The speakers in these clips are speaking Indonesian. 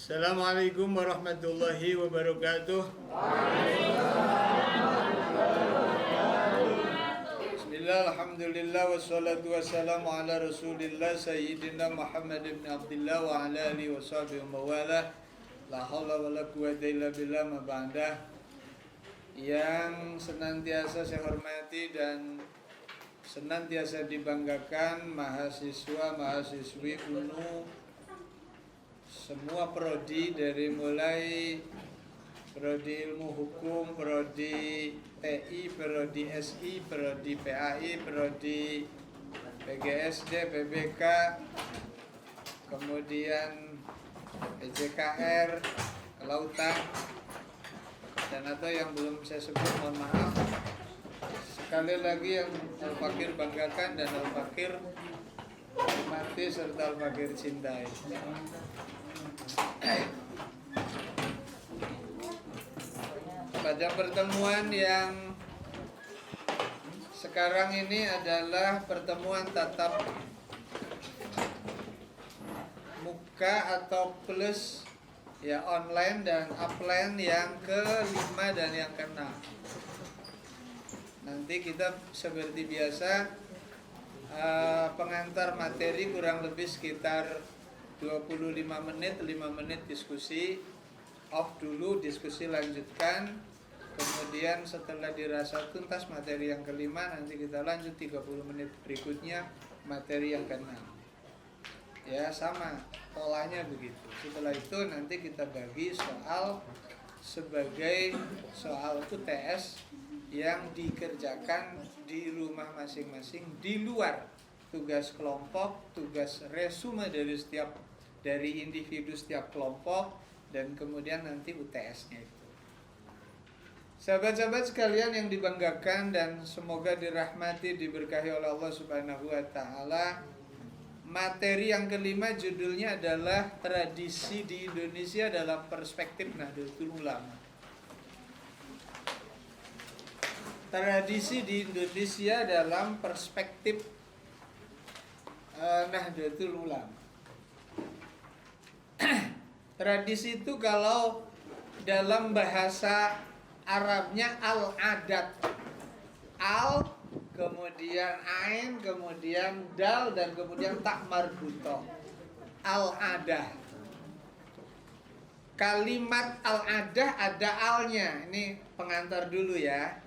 Assalamualaikum warahmatullahi wabarakatuh. Bismillah, alhamdulillah, wassalatu wassalamu ala rasulillah Sayyidina Muhammad ibn Abdullah wa ala alihi wa sahbihi wa mawalah. La hawla wa la quwwata illa billah, ma ba'dah. Yang senantiasa saya hormati dan senantiasa dibanggakan mahasiswa-mahasiswi UNU semua prodi, dari mulai prodi ilmu hukum, prodi TI, prodi SI, prodi PAI, prodi PGSD, PBK, kemudian PJKR, kelautan, dan atau yang belum saya sebut mohon maaf. Sekali lagi yang Al-Fakir banggakan dan Al-Fakir hormati serta Al-Fakir cintai. Pada pertemuan yang sekarang ini adalah pertemuan tatap muka atau plus ya, online dan offline yang kelima dan yang keenam. Nanti kita seperti biasa pengantar materi kurang lebih sekitar 25 menit, 5 menit diskusi, off dulu, diskusi lanjutkan. Kemudian setelah dirasa tuntas materi yang kelima, nanti kita lanjut 30 menit berikutnya materi yang keenam. Ya, sama polanya begitu. Setelah itu nanti kita bagi soal sebagai soal UTS yang dikerjakan di rumah masing-masing di luar tugas kelompok, tugas resume dari individu setiap kelompok, dan kemudian nanti UTS-nya itu. Sahabat-sahabat sekalian yang dibanggakan dan semoga dirahmati, diberkahi oleh Allah Subhanahu wa taala. Materi yang kelima judulnya adalah tradisi di Indonesia dalam perspektif Nahdlatul Ulama. Tradisi di Indonesia dalam perspektif Nahdlatul Ulama. Tradisi itu kalau dalam bahasa Arabnya al-adat. Al, kemudian ain, kemudian dal, dan kemudian tak marbutoh. Al-adah. Kalimat al-adah ada alnya. Ini pengantar dulu ya.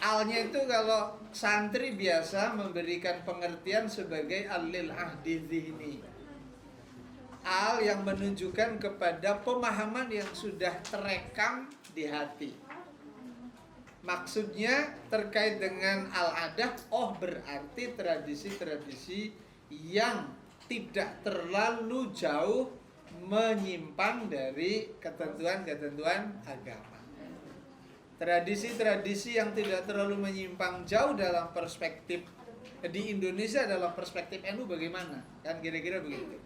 Alnya itu kalau santri biasa memberikan pengertian sebagai alil ahdi zihni. Al yang menunjukkan kepada pemahaman yang sudah terekam di hati. Maksudnya terkait dengan al-adah, berarti tradisi-tradisi yang tidak terlalu jauh menyimpang dari ketentuan-ketentuan agama. Tradisi-tradisi yang tidak terlalu menyimpang jauh dalam perspektif di Indonesia, dalam perspektif NU bagaimana? Kan kira-kira begitu.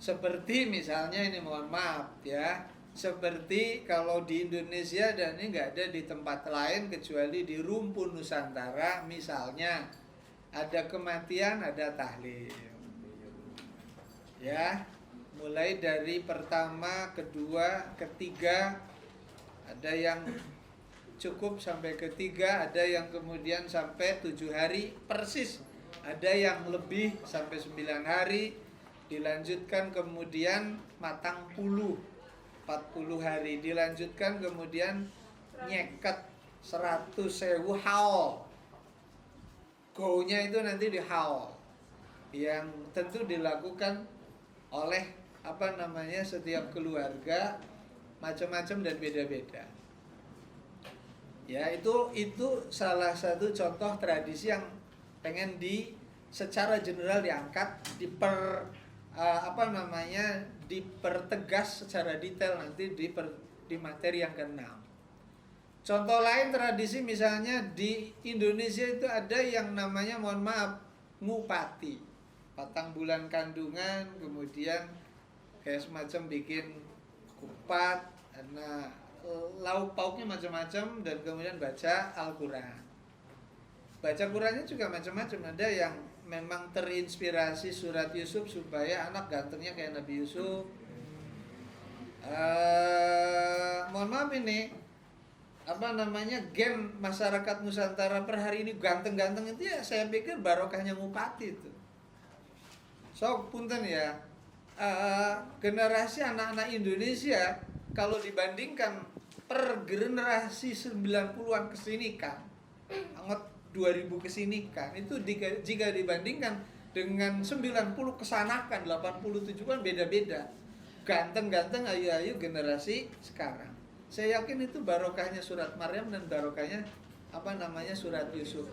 Seperti misalnya ini, mohon maaf ya, seperti kalau di Indonesia dan ini nggak ada di tempat lain kecuali di rumpun Nusantara, misalnya ada kematian, ada tahlil. Ya, mulai dari pertama, kedua, ketiga, ada yang cukup sampai ketiga, ada yang kemudian sampai 7 hari persis, ada yang lebih sampai 9 hari, dilanjutkan kemudian matang puluh 40 hari, dilanjutkan kemudian nyeket 100.000 haul. Go-nya itu nanti di haul, yang tentu dilakukan oleh setiap keluarga, macam-macam dan beda-beda. Ya, itu salah satu contoh tradisi yang pengen secara general diangkat, dipertegas secara detail nanti di materi yang keenam. Contoh lain tradisi misalnya di Indonesia itu ada yang namanya, mohon maaf, ngupati. Patang bulan kandungan, kemudian kayak semacam bikin kupat, karena lauk pauknya macam-macam, dan kemudian baca Al-Quran. Baca Qurannya juga macam-macam. Ada yang memang terinspirasi surat Yusuf supaya anak gantengnya kayak Nabi Yusuf. Mohon maaf ini gen masyarakat Nusantara per hari ini ganteng-ganteng itu ya saya pikir barokahnya Bupati itu. So punten ya, generasi anak-anak Indonesia kalau dibandingkan per generasi 90-an kesini kan, anget 2000 kesini kan, itu jika dibandingkan dengan 90 kesana kan, 87 kan beda-beda. Ganteng-ganteng, ayu-ayu generasi sekarang. Saya yakin itu barokahnya surat Maryam dan barokahnya surat Yusuf.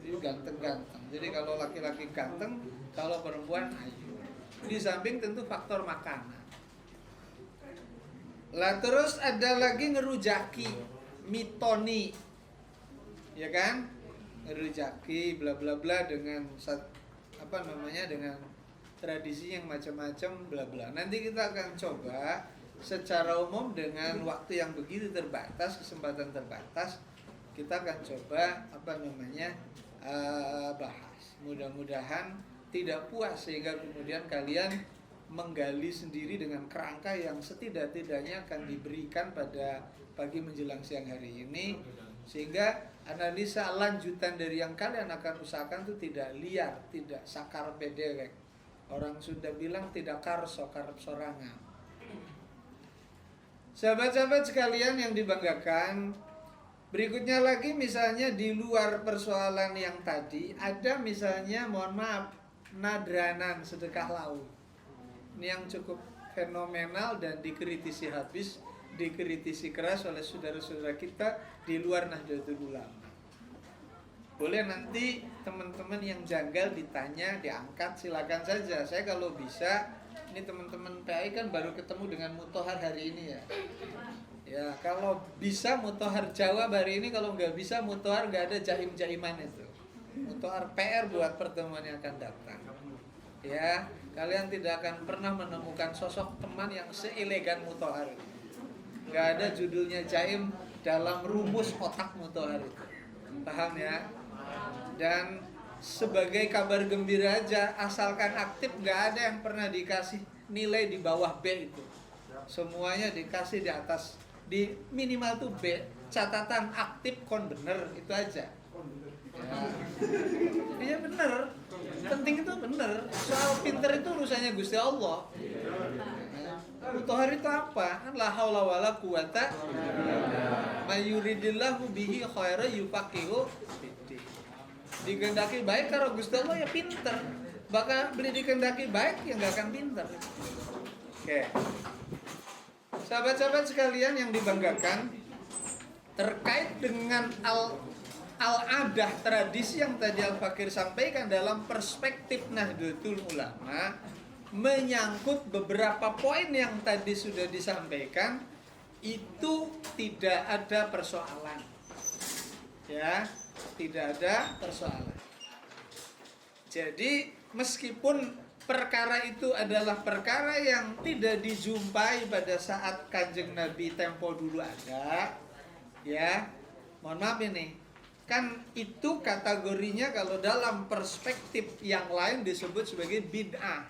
Itu ganteng-ganteng. Jadi kalau laki-laki ganteng, kalau perempuan ayu. Di samping tentu faktor makanan. Lah terus ada lagi ngerujaki, mitoni. Ya kan? Ngerujaki bla bla bla dengan dengan tradisi yang macam-macam bla bla. Nanti kita akan coba secara umum dengan waktu yang begitu terbatas, kesempatan terbatas, kita akan coba bahas. Mudah-mudahan tidak puas sehingga kemudian kalian menggali sendiri dengan kerangka yang setidak-tidaknya akan diberikan pada pagi menjelang siang hari ini, sehingga analisa lanjutan dari yang kalian akan usahakan itu tidak liar, tidak sakar pedewek. Orang Sunda bilang tidak karso karep sorangan. Sahabat-sahabat sekalian yang dibanggakan, berikutnya lagi misalnya di luar persoalan yang tadi, ada misalnya mohon maaf nadranan sedekah laut. Ini yang cukup fenomenal dan dikritisi habis, dikritisi keras oleh saudara-saudara kita di luar Nahdlatul Ulama. Boleh nanti teman-teman yang janggal ditanya, diangkat, silakan saja. Saya kalau bisa, ini teman-teman PAI kan baru ketemu dengan Mutohar hari ini ya. Ya kalau bisa Mutohar jawab hari ini, kalau nggak bisa Mutohar nggak ada jahim-jahiman itu. Mutohar PR buat pertemuan yang akan datang. Ya, kalian tidak akan pernah menemukan sosok teman yang seelegan Mutohar. Nggak ada judulnya jahim dalam rumus otak Mutohar itu. Paham ya? Dan sebagai kabar gembira aja, asalkan aktif, nggak ada yang pernah dikasih nilai di bawah B itu. Semuanya dikasih di atas, di minimal tuh B. Catatan aktif kon bener, itu aja. Iya bener, penting itu bener. Soal pinter itu urusannya Gusti Allah. Mutohar itu apa? La haula wala quwata mayuridillahu bihi khaira yufaqihu fiddin. Dikehendaki baik karo Gusti Allah ya pinter. Bahkan beli dikehendaki baik ya nggak akan pinter. Oke. Sahabat-sahabat sekalian yang dibanggakan, terkait dengan al-adah tradisi yang tadi Al-Fakir sampaikan dalam perspektif Nahdlatul Ulama, menyangkut beberapa poin yang tadi sudah disampaikan, itu tidak ada persoalan. Ya, tidak ada persoalan. Jadi meskipun perkara itu adalah perkara yang tidak dijumpai pada saat Kanjeng Nabi tempo dulu ada, ya, mohon maaf ini, kan itu kategorinya kalau dalam perspektif yang lain disebut sebagai bid'ah.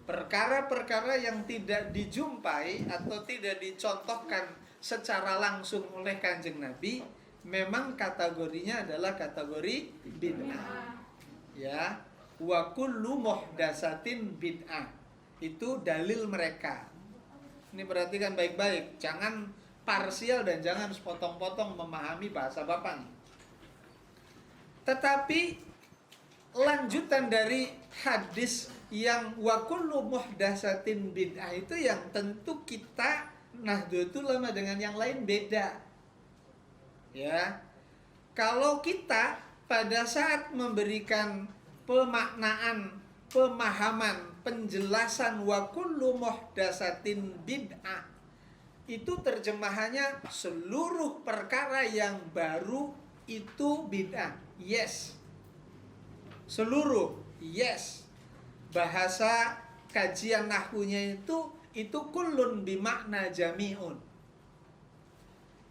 Perkara-perkara yang tidak dijumpai atau tidak dicontohkan secara langsung oleh Kanjeng Nabi, memang kategorinya adalah kategori bid'ah. Ya, wa kullu muhdatsatin bid'ah. Itu dalil mereka. Ini perhatikan baik-baik, jangan parsial dan jangan sepotong-potong memahami bahasa Bapak nih. Tetapi lanjutan dari hadis yang wa kullu muhdatsatin bid'ah itu yang tentu kita Nahdlatul Ulama dengan yang lain beda. Ya. Kalau kita pada saat memberikan pemaknaan, pemahaman, penjelasan wa kullu muhdatsatin bid'ah, itu terjemahannya seluruh perkara yang baru itu bid'ah. Yes. Seluruh, yes. Bahasa kajian nahwunya itu kullun bimakna jami'un.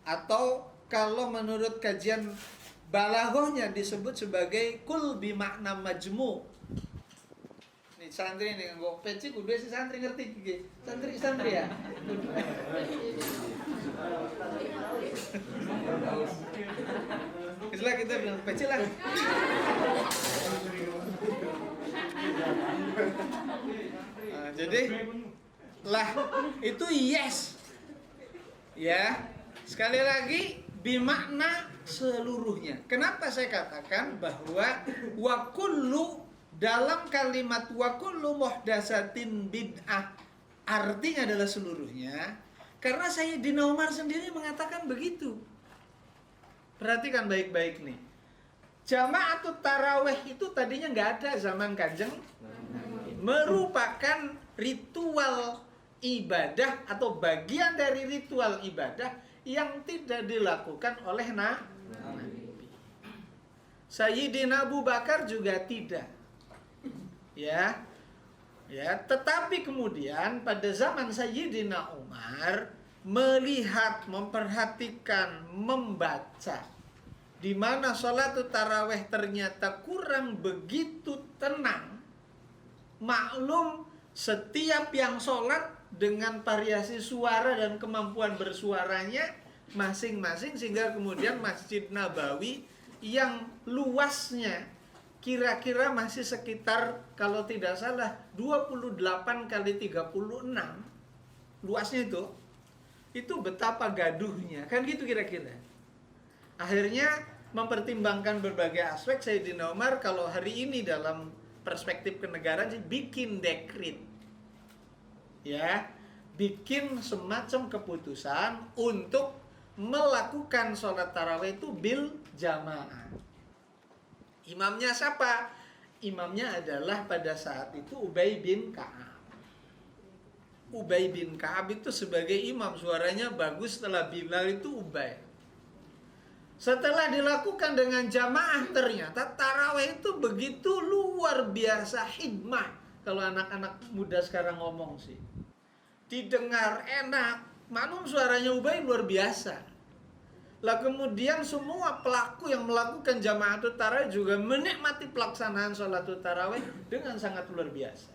Atau kalau menurut kajian Balaghahnya disebut sebagai kul bimakna majmu. Nih santri nih nggo peci kudu si santri ngerti iki. Santri ya. Istilah kita bilang peci lah. Nah, jadi lah itu yes. Ya. Sekali lagi bimakna seluruhnya. Kenapa saya katakan bahwa wa kullu dalam kalimat wa kullu muhdatsatin bid'ah artinya adalah seluruhnya, karena Sayyidina Umar sendiri mengatakan begitu. Perhatikan baik-baik nih. Jama'atut tarawih itu tadinya nggak ada zaman Kanjeng, merupakan ritual ibadah atau bagian dari ritual ibadah yang tidak dilakukan oleh Nabi. Sayyidina Abu Bakar juga tidak. Ya. Tetapi kemudian pada zaman Sayyidina Umar melihat, memperhatikan, membaca di mana sholatul tarawih ternyata kurang begitu tenang. Maklum setiap yang sholat dengan variasi suara dan kemampuan bersuaranya masing-masing, sehingga kemudian Masjid Nabawi yang luasnya kira-kira masih sekitar kalau tidak salah 28 kali 36 luasnya itu betapa gaduhnya, kan gitu kira-kira. Akhirnya mempertimbangkan berbagai aspek, Sayyidina Umar kalau hari ini dalam perspektif kenegaraan sih bikin dekrit. Ya, bikin semacam keputusan untuk melakukan sholat tarawih itu bil jamaah. Imamnya siapa? Imamnya adalah pada saat itu Ubay bin Ka'ab. Ubay bin Ka'ab itu sebagai imam, suaranya bagus. Setelah Bilal itu Ubay. Setelah dilakukan dengan jamaah, ternyata tarawih itu begitu luar biasa hikmah. Kalau anak-anak muda sekarang ngomong sih, didengar enak. Maklum suaranya Ubay luar biasa. Lah kemudian semua pelaku yang melakukan jamaatul tarawih juga menikmati pelaksanaan sholatul tarawih dengan sangat luar biasa.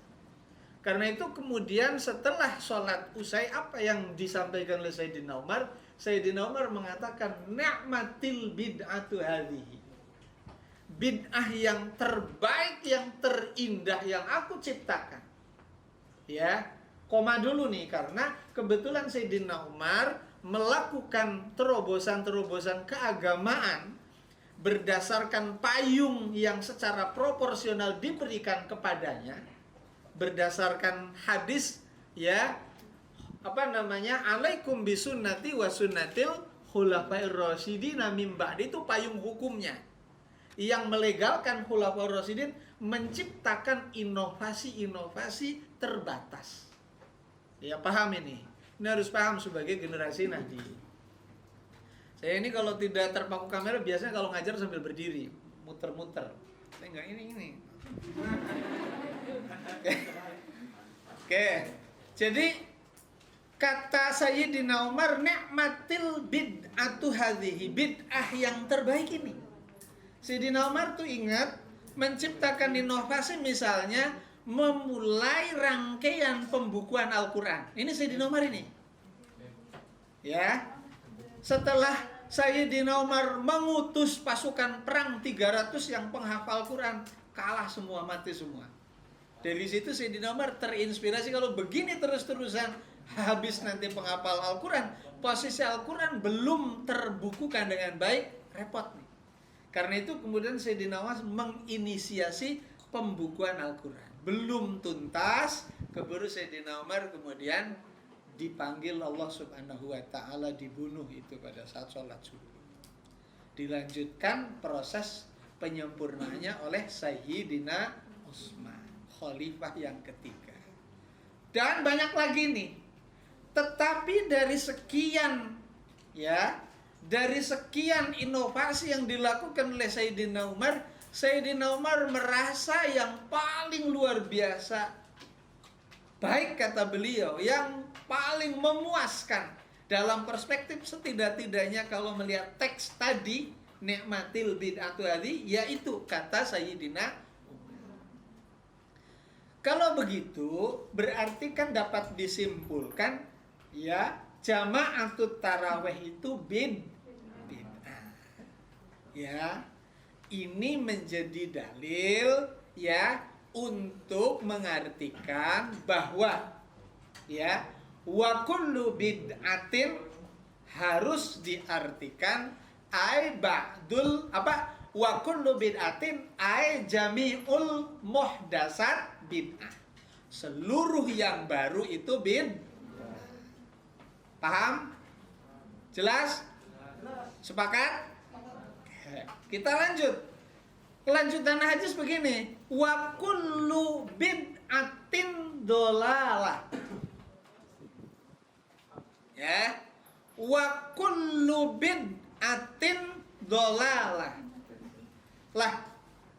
Karena itu kemudian setelah sholat usai, apa yang disampaikan oleh Sayyidina Umar? Sayyidina Umar mengatakan ni'matil bid'atu hadhihi. Bid'ah yang terbaik, yang terindah yang aku ciptakan. Ya, koma dulu nih, karena kebetulan Sayyidina Umar melakukan terobosan-terobosan keagamaan berdasarkan payung yang secara proporsional diberikan kepadanya, berdasarkan hadis, ya, alaikum bisunnati wa sunnatil khulafair rasyidin min ba'di, itu payung hukumnya yang melegalkan khulafair rasyidin menciptakan inovasi-inovasi terbatas. Ya, paham ini? Ini harus paham sebagai generasi nanti. Saya ini kalau tidak terpaku kamera biasanya kalau ngajar sambil berdiri, muter-muter. Saya enggak ini. Oke. Jadi kata Sayyidina Umar, ni'matil bid'atu hadhihi, bid'ah yang terbaik ini. Sayyidina Umar tuh ingat menciptakan inovasi, misalnya memulai rangkaian pembukuan Al-Quran. Ini Sayyidina Umar ini. Ya. Setelah Sayyidina Umar mengutus pasukan perang 300 yang penghafal Quran, kalah semua, mati semua. Dari situ Sayyidina Umar terinspirasi, kalau begini terus-terusan habis nanti penghafal Al-Quran, posisi Al-Quran belum terbukukan dengan baik, repot nih. Karena itu kemudian Sayyidina Umar menginisiasi pembukuan Al-Quran. Belum tuntas, keburu Sayyidina Umar kemudian dipanggil Allah Subhanahu wa ta'ala, dibunuh itu pada saat sholat subuh. Dilanjutkan proses penyempurnaannya oleh Sayyidina Utsman, khalifah yang ketiga. Dan banyak lagi nih. Tetapi dari sekian, ya, dari sekian inovasi yang dilakukan oleh Sayyidina Umar, Sayyidina Umar merasa yang paling luar biasa baik, kata beliau, yang paling memuaskan dalam perspektif setidak-tidaknya kalau melihat teks tadi, ni'matil bid'atu hadhi, yaitu kata Sayyidina. Kalau begitu berarti kan dapat disimpulkan ya jama'atut tarawih itu bid'ah. Ya, ini menjadi dalil ya untuk mengartikan bahwa ya wa kullu bid'atin harus diartikan ai ba'dul apa wa kullu bid'atin ai jami'ul muhdasat bid'ah. Seluruh yang baru itu bid'ah. Paham? Jelas? Sepakat? Kita lanjut. Kelanjutan hadis begini, wa kullu bid'atin dolalah. Ya. Wa kullu bid'atin dolalah. Lah,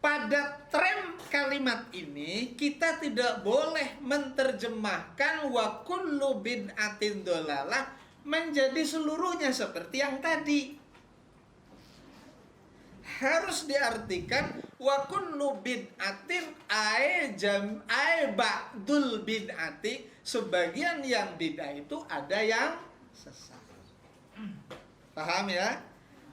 pada tren kalimat ini kita tidak boleh menerjemahkan wa kullu bid'atin dolalah menjadi seluruhnya seperti yang tadi. Harus diartikan wa kullu bid'atin ai ba'dul bid'ati, sebagian yang bid'ah itu ada yang sesat. Paham ya?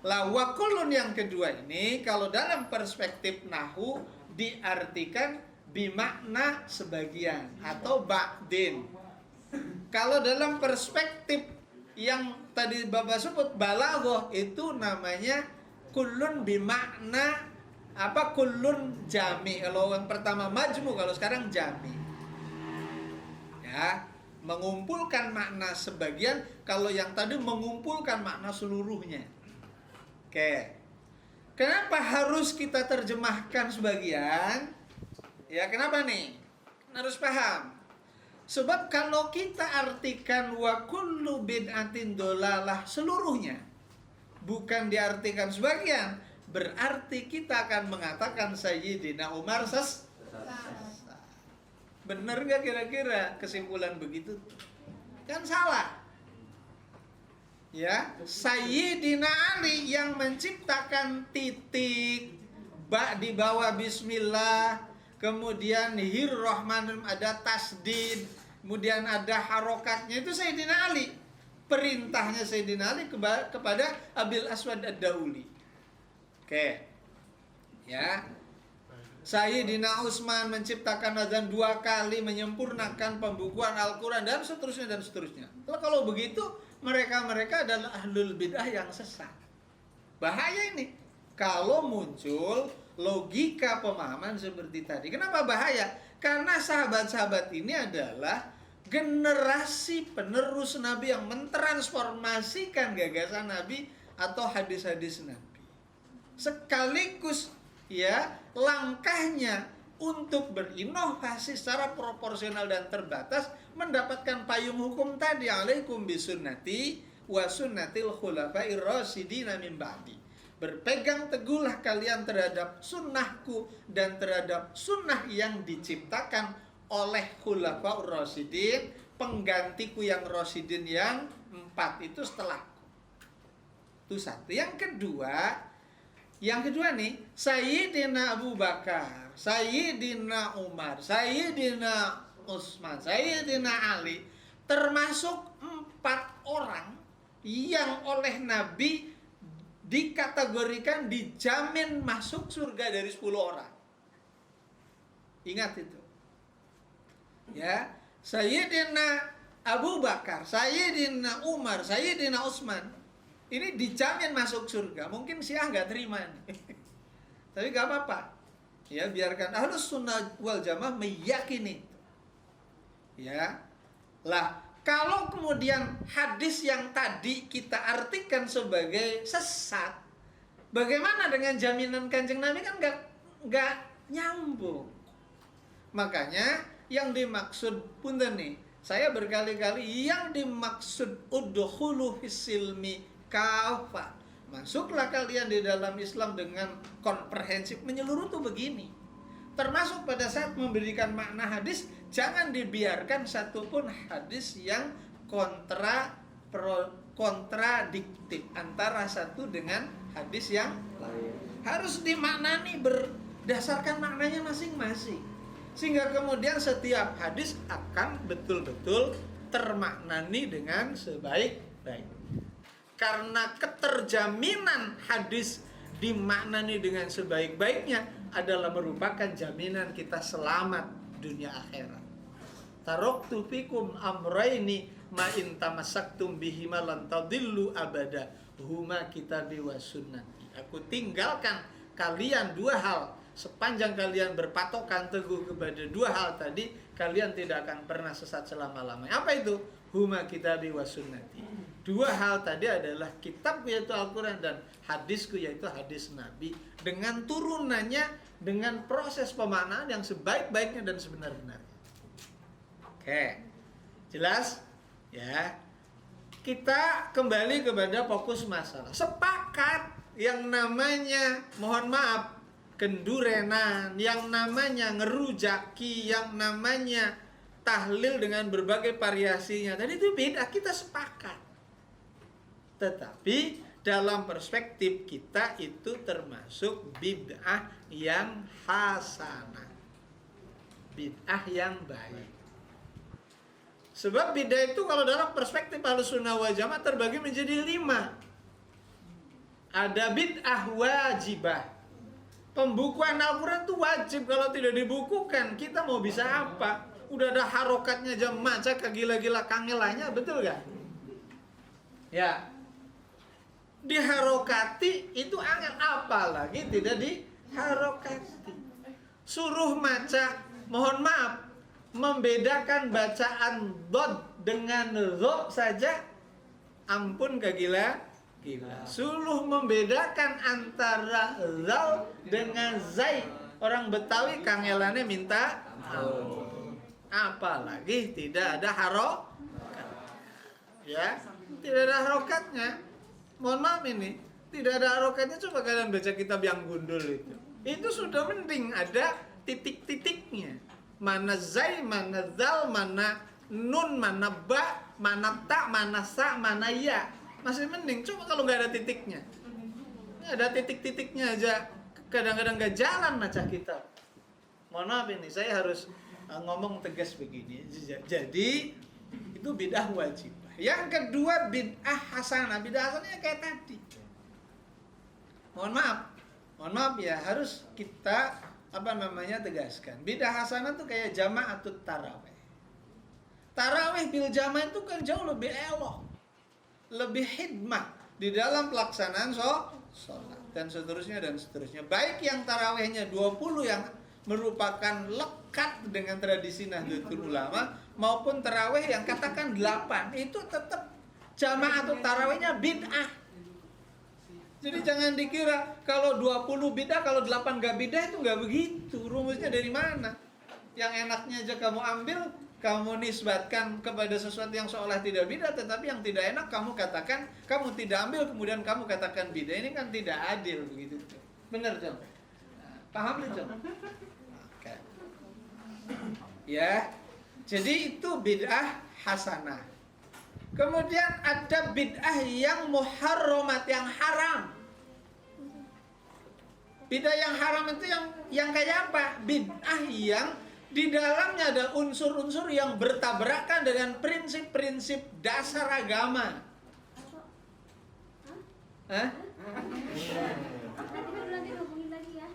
Lah wa kullun yang kedua ini kalau dalam perspektif nahwu diartikan bimakna sebagian atau ba'din. Kalau dalam perspektif yang tadi Bapak sebut balaghah itu namanya kullun bimakna apa kullun jami. Kalau yang pertama majmu, kalau sekarang jami. Ya, mengumpulkan makna sebagian, kalau yang tadi mengumpulkan makna seluruhnya. Oke. Kenapa harus kita terjemahkan sebagian? Ya, kenapa nih? Harus paham. Sebab kalau kita artikan wa kullu bid'atin dolalah seluruhnya, bukan diartikan sebagian, berarti kita akan mengatakan Sayyidina Umar sesat. Benar nggak kira-kira kesimpulan begitu? Kan salah. Ya, Sayyidina Ali yang menciptakan titik di bawah bismillah, kemudian Rahmanum ada tasdid, kemudian ada harokatnya, itu Sayyidina Ali. Perintahnya Sayyidina Ali kepada Abil Aswad Ad-Dauli. Oke. Ya. Sayyidina Utsman menciptakan azan 2 kali, menyempurnakan pembukuan Al-Quran dan seterusnya dan seterusnya. Kalau begitu mereka adalah ahlul bid'ah yang sesat. Bahaya ini kalau muncul logika pemahaman seperti tadi. Kenapa bahaya? Karena sahabat-sahabat ini adalah generasi penerus Nabi yang mentransformasikan gagasan Nabi atau hadis-hadis Nabi. Sekaligus ya langkahnya untuk berinovasi secara proporsional dan terbatas mendapatkan payung hukum tadi, alaikum bisunnati wa sunnatil khulafair rasyidin min ba'di. Berpegang teguhlah kalian terhadap sunnahku dan terhadap sunnah yang diciptakan oleh khulafaur rasyidin, penggantiku yang rasyidin yang 4 itu setelahku. Itu satu. Yang kedua nih, Sayyidina Abu Bakar, Sayyidina Umar, Sayyidina Utsman, Sayyidina Ali, termasuk 4 orang yang oleh Nabi dikategorikan dijamin masuk surga dari 10 orang. Ingat itu. Ya, Sayyidina Abu Bakar, Sayyidina Umar, Sayyidina Utsman ini dijamin masuk surga. Mungkin Syiah nggak terima nih. Tapi nggak apa-apa. Ya, biarkan Ahlus Sunnah wal Jamaah meyakini. Ya. Lah, kalau kemudian hadis yang tadi kita artikan sebagai sesat, bagaimana dengan jaminan Kanjeng Nabi? Kan nggak nyambung. Makanya yang dimaksud punten nih, saya berkali-kali yang dimaksud udkhulu fis-silmi kafa, masuklah kalian di dalam Islam dengan komprehensif menyeluruh tuh begini. Termasuk pada saat memberikan makna hadis, jangan dibiarkan satupun hadis yang kontradiktif antara satu dengan hadis yang lain. Harus dimaknani berdasarkan maknanya masing-masing. Sehingga kemudian setiap hadis akan betul-betul termaknani dengan sebaik-baik. Karena keterjaminan hadis dimaknani dengan sebaik-baiknya adalah merupakan jaminan kita selamat dunia akhirat. Taraktu fikum amraini ma in tamassaktum bihima lan tadillu abada huma kitabi wa sunnati. Aku tinggalkan kalian dua hal. Sepanjang kalian berpatokan teguh kepada dua hal tadi, kalian tidak akan pernah sesat selama-lamanya. Apa itu? Huma kitabi wa sunnati. Dua hal tadi adalah kitabku yaitu Al-Quran dan hadisku yaitu hadis Nabi. Dengan turunannya, dengan proses pemaknaan yang sebaik-baiknya dan sebenar-benarnya. Oke, jelas? Ya. Kita kembali kepada fokus masalah. Sepakat yang namanya, mohon maaf, kendurenan, yang namanya ngerujaki, yang namanya tahlil dengan berbagai variasinya. Tadi itu beda, kita sepakat. Tetapi dalam perspektif kita itu termasuk bid'ah yang hasanah. Bid'ah yang baik. Sebab bid'ah itu kalau dalam perspektif Ahlussunnah wal Jamaah terbagi menjadi 5. Ada bid'ah wajibah. Pembukuan Al-Quran itu wajib. Kalau tidak dibukukan, kita mau bisa apa? Udah ada harokatnya jam maca kegila-gila kangelanya, betul gak? Ya. Diharokati itu angel, apalagi tidak diharokati. Suruh maca, mohon maaf, membedakan bacaan dod dengan ro saja, ampun kegila. Suluh membedakan antara zal dengan zai. Orang Betawi kangelannya minta ampun. Apalagi tidak ada harokat. Ya, tidak ada harokatnya. Mohon maaf ini, tidak ada harokatnya. Coba kalian baca kitab yang gundul itu. Itu sudah mending ada titik-titiknya. Mana zai, mana zal, mana nun, mana ba, mana ta, mana sa, mana ya. Masih mending. Coba kalau nggak ada titiknya. Ada titik-titiknya aja. Kadang-kadang nggak jalan baca kitab. Mohon maaf ini, saya harus ngomong tegas begini. Jadi itu bid'ah wajib. Yang kedua bid'ah hasanah. Bid'ah hasanah kayak tadi. Mohon maaf ya, harus kita tegaskan. Bid'ah hasanah tuh kayak jamaah atau tarawih. Tarawih bil jamaah itu kan jauh lebih elok, lebih hikmah di dalam pelaksanaan sholat dan seterusnya. Baik yang tarawihnya 20 yang merupakan lekat dengan tradisi Nahdlatul Ulama maupun tarawih yang katakan 8, itu tetap jamaah atau tarawihnya bid'ah. Jadi jangan dikira kalau 20 bid'ah, kalau 8 gak bid'ah, itu gak begitu. Rumusnya dari mana? Yang enaknya aja kamu ambil, kamu nisbatkan kepada sesuatu yang seolah tidak bid'ah, tetapi yang tidak enak kamu katakan, kamu tidak ambil, kemudian kamu katakan bid'ah. Ini kan tidak adil begitu. Benar, Jom? Paham nih, Jom? Oke. Ya. Jadi itu bid'ah hasanah. Kemudian ada bid'ah yang muharramat, yang haram. Bid'ah yang haram itu yang kayak apa? Bid'ah yang di dalamnya ada unsur-unsur yang bertabrakan dengan prinsip-prinsip dasar agama. Hah? Nanti hubungin lagi ya.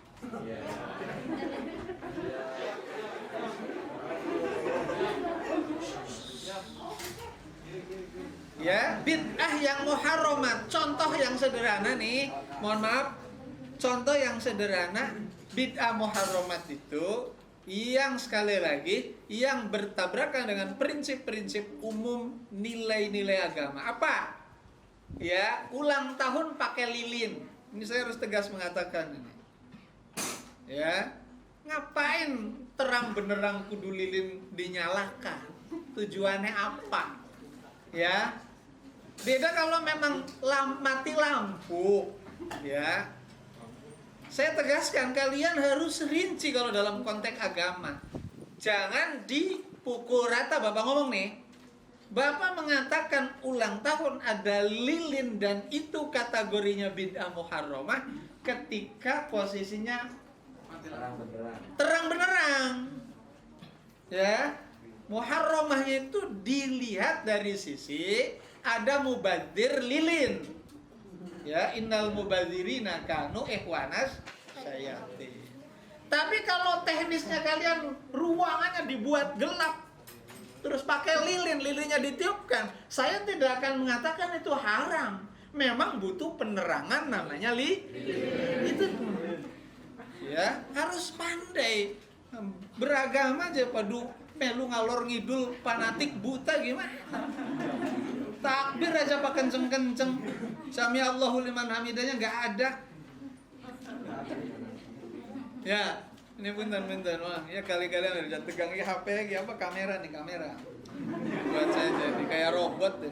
Ya, bid'ah yang muharramat. Contoh yang sederhana nih, mohon maaf. Contoh yang sederhana, bid'ah muharramat itu yang sekali lagi yang bertabrakan dengan prinsip-prinsip umum nilai-nilai agama. Apa? Ya, ulang tahun pakai lilin. Ini saya harus tegas mengatakan ini. Ya, ngapain terang benerang kudu lilin dinyalakan? Tujuannya apa? Ya, beda kalau memang mati lampu. Ya, saya tegaskan kalian harus rinci kalau dalam konteks agama. Jangan dipukul rata. Bapak ngomong nih, Bapak mengatakan ulang tahun ada lilin dan itu kategorinya bid'ah muharramah ketika posisinya terang benderang. Ya, muharramahnya itu dilihat dari sisi ada mubadzir lilin. Ya, innal mubadzirina kanu ikhwanas syayatin. Tapi kalau teknisnya kalian ruangannya dibuat gelap terus pakai lilin, lilinnya ditiupkan, saya tidak akan mengatakan itu haram. Memang butuh penerangan namanya itu. Ya, harus pandai. Beragama aja padu melu ngalor ngidul fanatik buta gimana? Takbir aja pak kenceng-kenceng. Sami Allahu liman hamidahnya nggak ada. Ya, ini punten-punten, wah, ya kali-kali udah tegang ya HP lagi apa kamera nih kamera. Buat saya jadi kayak robot deh.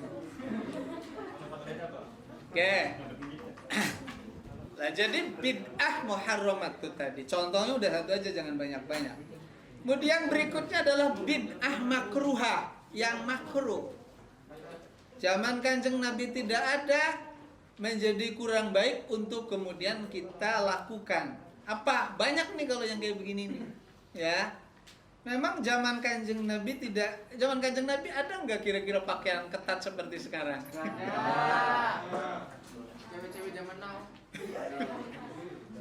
Oke. Nah, jadi bid'ah muharramat itu tadi. Contohnya udah satu aja, jangan banyak-banyak. Kemudian berikutnya adalah bid'ah makruha, yang makruh. Zaman Kanjeng Nabi tidak ada, menjadi kurang baik untuk kemudian kita lakukan. Apa? Banyak nih kalau yang kayak begini nih. Ya. Memang zaman Kanjeng Nabi zaman Kanjeng Nabi ada nggak kira-kira pakaian ketat seperti sekarang? Cewek-cewek zaman now.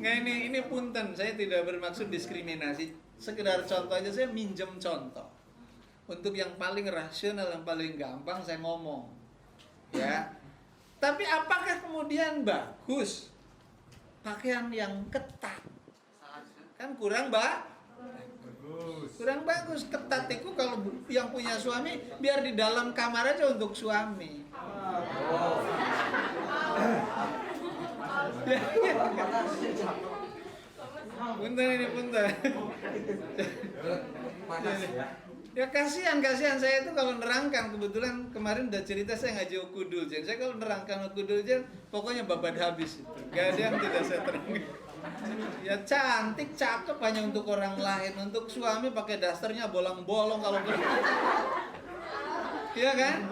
Nggak, ini punten, saya tidak bermaksud diskriminasi. Sekedar contoh aja, saya minjem contoh. Untuk yang paling rasional, yang paling gampang saya ngomong. Ya. Tapi apakah kemudian bagus pakaian yang ketat? Kan kurang kurang bagus. Ketat itu kalau yang punya suami biar di dalam kamar aja untuk suami. Punten ini punten. Ya kasihan saya itu kalau nerangkan, kebetulan kemarin udah cerita saya ngaji Ukudul Jen. Saya kalau nerangkan Ukudul Jen pokoknya babat habis itu. Gak ada yang tidak saya terangkan. Ya cantik, cakep hanya untuk orang lain, untuk suami pakai dasternya bolong-bolong kalau iya kan?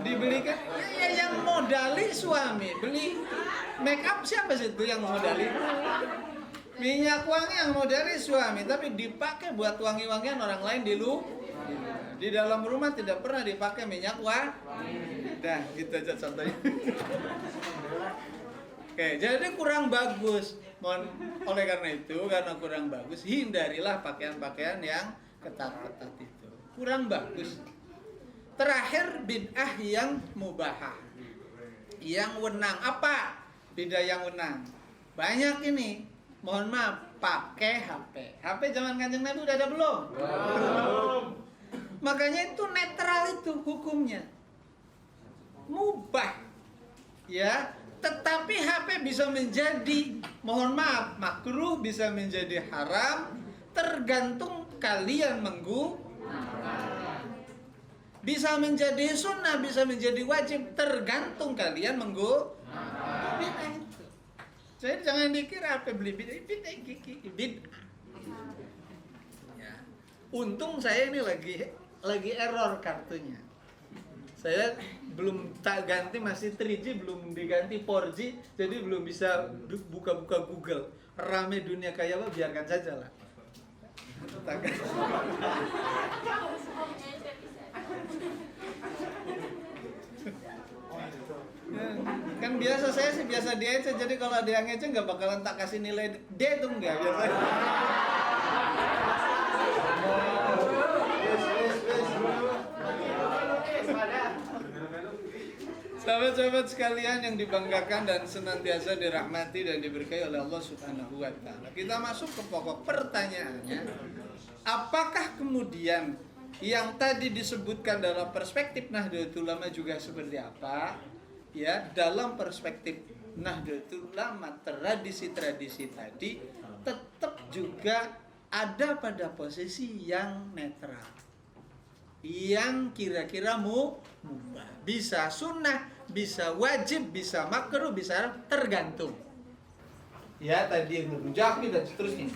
Dibelikan ya yang modali suami, beli make up siapa sih itu yang modali? Minyak wangi yang modali suami, tapi dipakai buat wangi-wangian orang lain di dalam rumah tidak pernah dipakai minyak wangi. Dah, gitu aja contohnya. Oke, jadi kurang bagus. Oleh karena itu, karena kurang bagus, hindarilah pakaian-pakaian yang ketat-ketat itu. Kurang bagus. Terakhir bid'ah yang mubahah, yang wenang. Apa bid'ah yang wenang? Banyak ini. Mohon maaf, pakai HP. HP zaman Kanjeng Nabi udah ada belum? Belum. Makanya itu netral itu hukumnya. Mubah. Ya, tetapi HP bisa menjadi, mohon maaf, makruh, bisa menjadi haram, tergantung kalian menggunakan. Bisa menjadi sunnah, bisa menjadi wajib, tergantung kalian menggunakan. Jadi jangan dikira apa beli bid'ah. Ya. Untung saya ini lagi error kartunya. Saya belum tak ganti, masih 3G, belum diganti 4G, jadi belum bisa buka-buka Google. Rame dunia kayak apa, biarkan saja lah. Kan biasa saya sih biasa dia aja, jadi kalau ada yang ngece nggak bakalan tak kasih nilai D tuh nggak biasa. Sahabat-sahabat sekalian yang dibanggakan dan senantiasa dirahmati dan diberkahi oleh Allah Subhanahu wa taala. Kita masuk ke pokok pertanyaannya. Apakah kemudian yang tadi disebutkan dalam perspektif Nahdlatul Ulama juga seperti apa? Ya, dalam perspektif Nahdlatul Ulama, tradisi-tradisi tadi tetap juga ada pada posisi yang netral. Yang kira-kira mubah, bisa sunnah, bisa wajib, bisa makruh, bisa tergantung. Ya, tadi yang berujaki dan seterusnya.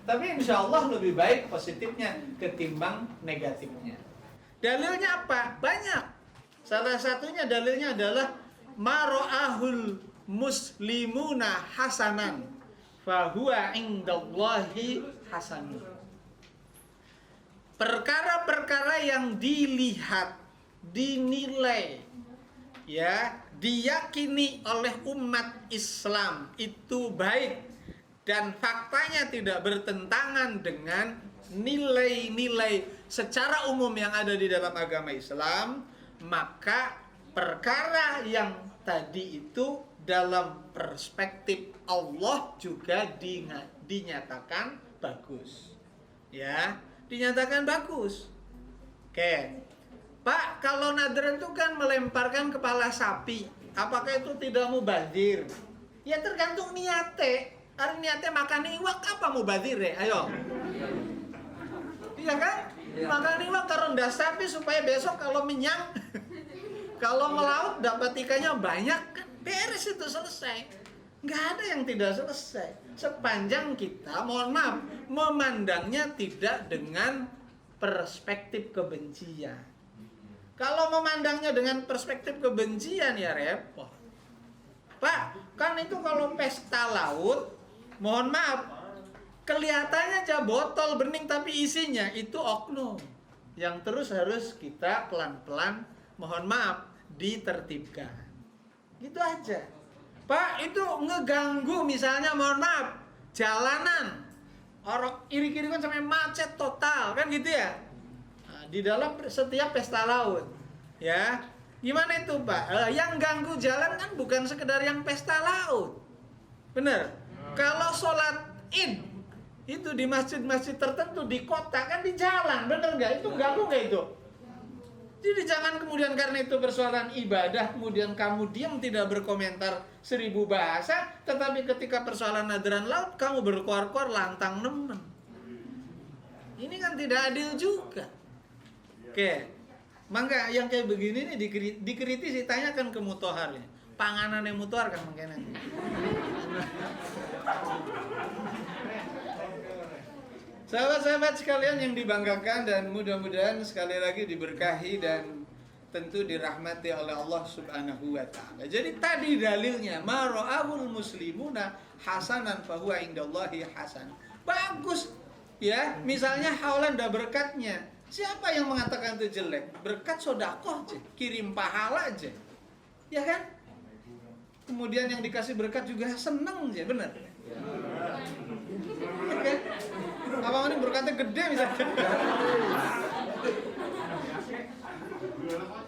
Tapi insya Allah lebih baik positifnya ketimbang negatifnya. Dalilnya apa? Banyak. Salah satunya dalilnya adalah maro'ahul muslimuna hasanan fahuwa indallahi hasanun. Perkara-perkara yang dilihat, dinilai, ya, diyakini oleh umat Islam itu baik dan faktanya tidak bertentangan dengan nilai-nilai secara umum yang ada di dalam agama Islam, maka perkara yang tadi itu dalam perspektif Allah juga dinyatakan bagus. Ya, dinyatakan bagus. Oke. Pak, kalau nadran itu kan melemparkan kepala sapi, apakah itu tidak mubazir? Ya tergantung niate. Hari niate makan iwak apa mubazir ya? Ayo. Iya kan? Makan iwak karena sapi supaya besok kalau menyang, kalau melaut dapat ikannya banyak, kan beres itu, selesai. Nggak ada yang tidak selesai. Sepanjang kita, mohon maaf, memandangnya tidak dengan perspektif kebencian. Kalau memandangnya dengan perspektif kebencian ya repot. Pak, kan itu kalau pesta laut, mohon maaf, kelihatannya aja botol bening tapi isinya itu oknum. Yang terus harus kita pelan-pelan, mohon maaf, ditertibkan. Gitu aja. Pak, itu ngeganggu misalnya, mohon maaf, jalanan. Orang iri-iri kan sampai macet total, kan gitu ya. Di dalam setiap pesta laut, ya, gimana itu Pak? Yang ganggu jalan kan bukan sekedar yang pesta laut, bener? Kalau sholat id itu di masjid-masjid tertentu di kota kan di jalan, bener nggak? Itu ganggu nggak itu? Jadi jangan kemudian karena itu persoalan ibadah kemudian kamu diam tidak berkomentar 1000 bahasa, tetapi ketika persoalan nadran laut kamu berkuar-kuar lantang nemen. Ini kan tidak adil juga. Oke, mangga yang kayak begini nih dikritisi, tanyakan ke mutohar ya. Panganan yang mutohar kan mungkin. Sahabat-sahabat sekalian yang dibanggakan dan mudah-mudahan sekali lagi diberkahi dan tentu dirahmati oleh Allah Subhanahu wa taala. Jadi tadi dalilnya mara'ahul muslimuna hasanan fahuwa indallahi hasan. Bagus. Ya, misalnya haulan ada berkatnya. Siapa yang mengatakan itu jelek? Berkat sodakoh aja, kirim pahala aja, ya kan? Kemudian yang dikasih berkat juga seneng aja, benar? Oke. Abang ini berkatnya gede misalnya.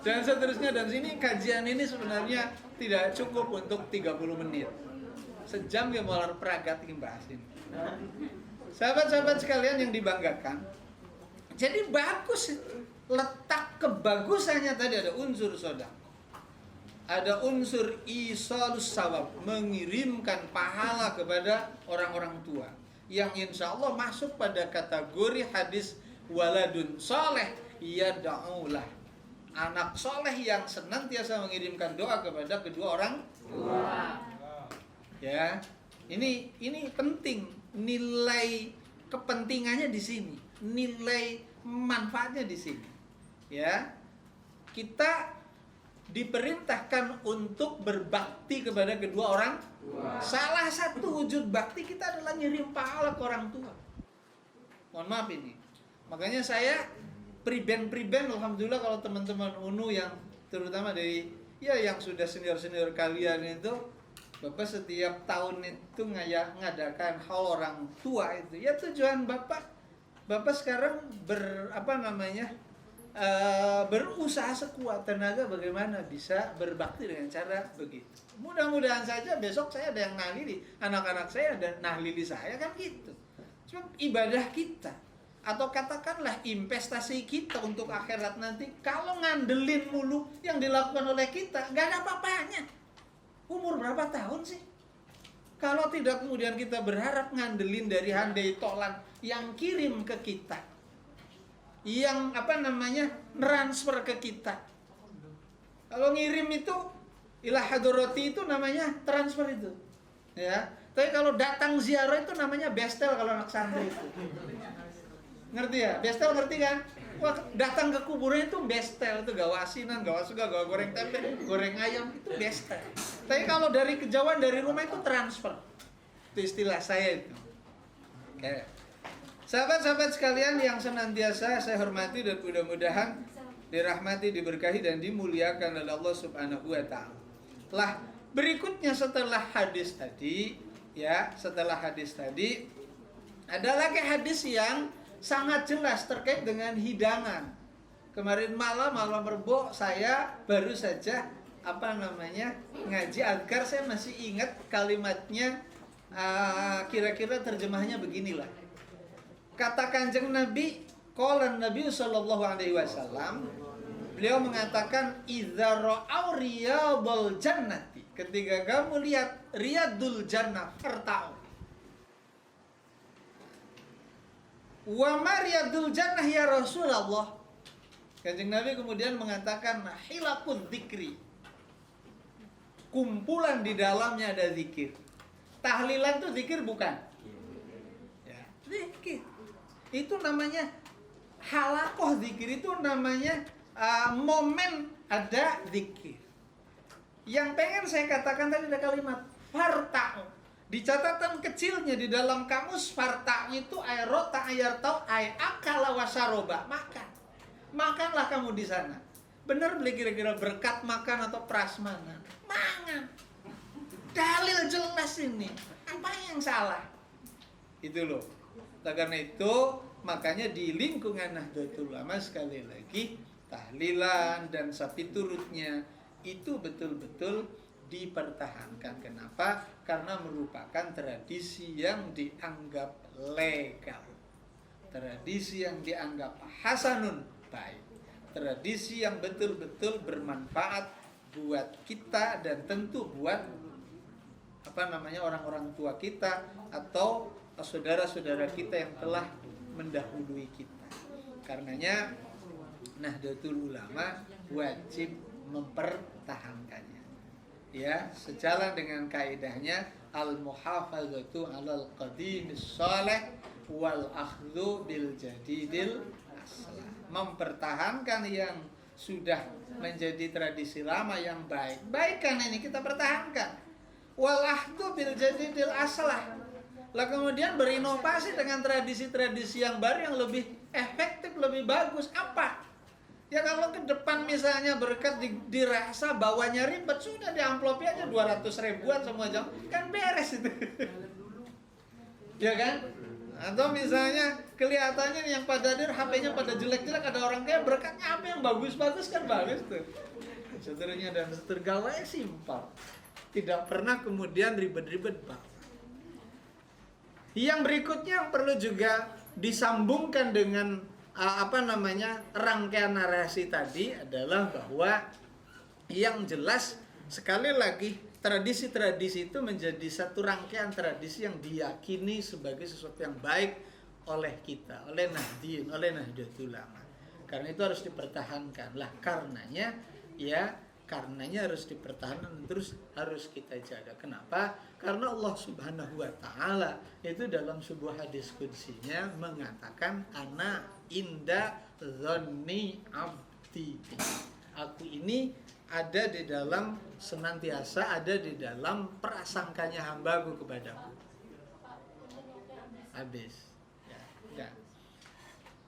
Dan seterusnya, dan sini kajian ini sebenarnya tidak cukup untuk 30 menit. Sejam ya mau peragat bahas ini. Sahabat-sahabat sekalian yang dibanggakan, jadi bagus itu. Letak kebagusannya tadi ada unsur sedekah. Ada unsur isalus sawab, mengirimkan pahala kepada orang-orang tua. Yang insya Allah masuk pada kategori hadis waladun soleh yad'ulah. Anak soleh yang senantiasa mengirimkan doa kepada kedua orang tua. Ya, ini penting. Nilai kepentingannya di sini, nilai manfaatnya di sini. Ya, kita diperintahkan untuk berbakti kepada kedua orang tua. Salah satu wujud bakti kita adalah ngirim pahala ke orang tua. Mohon maaf ini. Makanya saya priben alhamdulillah kalau teman-teman UNU yang terutama dari ya yang sudah senior kalian itu, Bapak setiap tahun itu ngadakan hal orang tua itu. Ya tujuan Bapak sekarang berusaha sekuat tenaga bagaimana bisa berbakti dengan cara begitu. Mudah-mudahan saja besok saya ada yang nahlili, anak-anak saya ada nahlili saya, kan gitu. Cuma ibadah kita atau katakanlah investasi kita untuk akhirat nanti, kalau ngandelin mulu yang dilakukan oleh kita, nggak ada apa-apanya. Umur berapa tahun sih? Kalau tidak kemudian kita berharap ngandelin dari handai tolan yang kirim ke kita, yang transfer ke kita. Kalau ngirim itu ilah hadoroti itu namanya transfer itu, ya. Tapi kalau datang ziarah itu namanya bestel kalau anak santri itu. Ngerti ya? Bestel ngerti kan? Wah, datang ke kuburan itu bestel, itu gawa asinan, gawa suga, gawa goreng tempe, goreng ayam, itu bestel. Tapi kalau dari kejauhan dari rumah itu transfer. Itu istilah saya itu. Oke. Sahabat-sahabat sekalian yang senantiasa saya hormati dan mudah-mudahan dirahmati, diberkahi dan dimuliakan oleh Allah Subhanahu wa taala. Lah, berikutnya setelah hadis tadi, ada lagi hadis yang sangat jelas terkait dengan hidangan. Kemarin malam Rebo saya baru saja ngaji azkar, saya masih ingat kalimatnya, kira-kira terjemahnya beginilah. Kata Kanjeng Nabi, qala Nabi sallallahu alaihi wasallam, beliau mengatakan idza ra'au riyadul jannati, ketika kamu lihat riyadul jannah farta'u. Wa mariyadul jannah ya Rasulullah. Kanjeng Nabi kemudian mengatakan hilakun dzikri, kumpulan di dalamnya ada zikir. Tahlilan itu zikir bukan? Ya, zikir. Itu namanya halakoh zikir, itu namanya momen ada zikir. Yang pengen saya katakan tadi ada kalimat farta'u. Di catatan kecilnya di dalam kamus, farta itu ayrota ayartau ay akala wasaroba, makan. Makanlah kamu di sana. Benar beli kira-kira berkat makan atau prasmanan? Mangan. Dalil jelas ini. Apa yang salah? Itu loh. Nah, karena itu makanya di lingkungan Nahdlatul Ulama sekali lagi tahlilan dan sapi turutnya itu betul-betul dipertahankan. Kenapa? Karena merupakan tradisi yang dianggap legal, tradisi yang dianggap hasanun, baik, tradisi yang betul-betul bermanfaat buat kita dan tentu buat orang-orang tua kita atau saudara-saudara kita yang telah mendahului kita. Karenanya Nahdlatul Ulama wajib mempertahankannya. Ya, sejalan dengan kaidahnya al-muhafazatu 'alal qadimis shalih wal akhdhu bil jadidil aslah. Mempertahankan yang sudah menjadi tradisi lama yang baik. Baik kan ini kita pertahankan. Wal akhdhu bil jadidil aslah. Lah kemudian berinovasi dengan tradisi-tradisi yang baru yang lebih efektif, lebih bagus. Apa? Ya kalau ke depan misalnya berkat dirasa bawanya ribet, sudah di amplopi aja 200 ribuan semua jam, kan beres itu. Ya kan? Atau misalnya kelihatannya yang pada hadir HP-nya pada jelek-jelek, ada orang kaya berkatnya apa yang bagus-bagus kan bagus tuh. Seterusnya dan seterusnya simpel. Tidak pernah kemudian ribet-ribet banget. Yang berikutnya yang perlu juga disambungkan dengan rangkaian narasi tadi adalah bahwa yang jelas sekali lagi tradisi-tradisi itu menjadi satu rangkaian tradisi yang diyakini sebagai sesuatu yang baik oleh kita, oleh Nahdien, oleh Nahdlatul Ulama. Karena itu harus dipertahankan. Lah karenanya harus dipertahankan, terus harus kita jaga. Kenapa? Karena Allah Subhanahu wa taala itu dalam sebuah hadis qudsinya mengatakan ana inda dzanni abdi. Aku ini ada di dalam senantiasa ada di dalam prasangkanya hambaku kepadaku. Habis. Ya.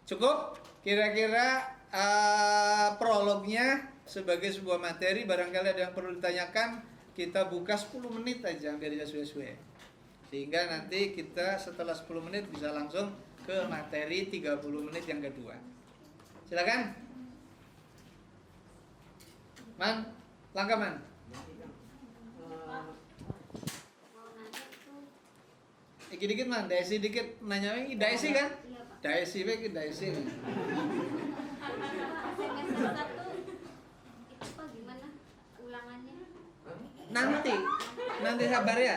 Cukup kira-kira prolognya sebagai sebuah materi. Barangkali ada yang perlu ditanyakan, kita buka 10 menit aja biar sesuai. Sehingga nanti kita setelah 10 menit bisa langsung ke materi 30 menit yang kedua. Silakan. Man, langkah man. Dikit-dikit man, daisi dikit nanya lagi, daisi kan? Daisi baik, daisi. Nanti sabar ya.